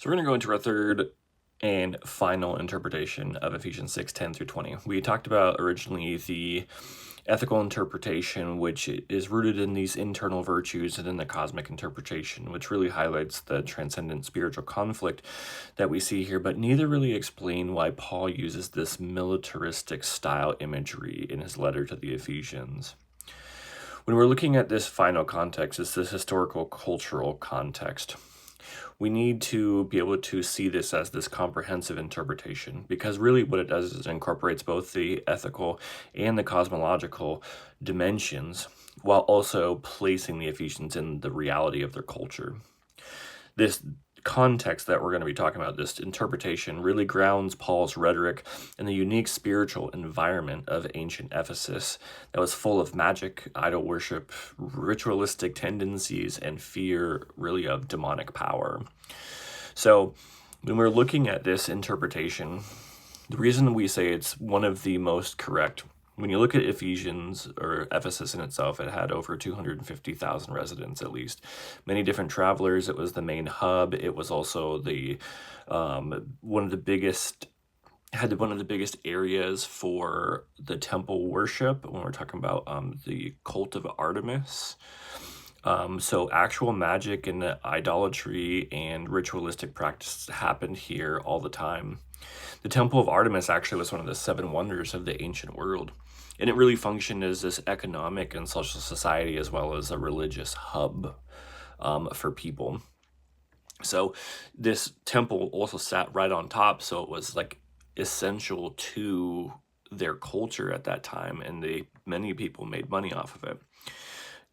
So we're going to go into our third and final interpretation of Ephesians 6:10 through 20. We talked about originally the ethical interpretation, which is rooted in these internal virtues, and then the cosmic interpretation, which really highlights the transcendent spiritual conflict that we see here, but neither really explain why Paul uses this militaristic style imagery in his letter to the Ephesians. When we're looking at this final context, it's this historical cultural context. We need to be able to see this as this comprehensive interpretation, because really what it does is it incorporates both the ethical and the cosmological dimensions while also placing the Ephesians in the reality of their culture. This context that we're going to be talking about, this interpretation, really grounds Paul's rhetoric in the unique spiritual environment of ancient Ephesus that was full of magic, idol worship, ritualistic tendencies, and fear, really, of demonic power. So when we're looking at this interpretation, the reason we say it's one of the most correct, when you look at Ephesians, or Ephesus in itself, it had over 250,000 residents at least. Many different travelers. It was the main hub. It was also the one of the biggest areas for the temple worship when we're talking about the cult of Artemis. So actual magic and idolatry and ritualistic practice happened here all the time. The Temple of Artemis actually was one of the 7 wonders of the ancient world, and it really functioned as this economic and social society as well as a religious hub for people. So this temple also sat right on top, so it was like essential to their culture at that time, and many people made money off of it.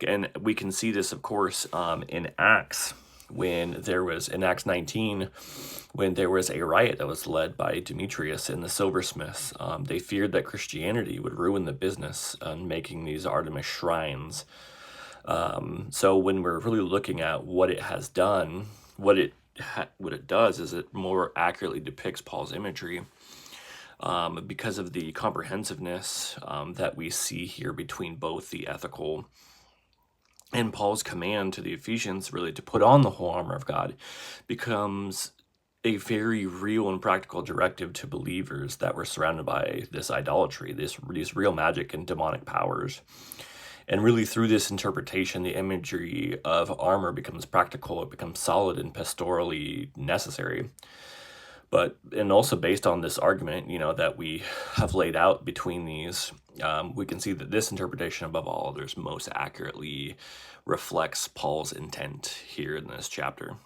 And we can see this, of course, in Acts, in Acts 19, when there was a riot that was led by Demetrius and the silversmiths. They feared that Christianity would ruin the business on making these Artemis shrines. So when we're really looking at what it has done, what it does is it more accurately depicts Paul's imagery. Because of the comprehensiveness that we see here between both the ethical and Paul's command to the Ephesians, really to put on the whole armor of God, becomes a very real and practical directive to believers that were surrounded by this idolatry, these real magic and demonic powers. And really through this interpretation, the imagery of armor becomes practical, it becomes solid and pastorally necessary. And also based on this argument, that we have laid out between these, we can see that this interpretation, above all others, most accurately reflects Paul's intent here in this chapter.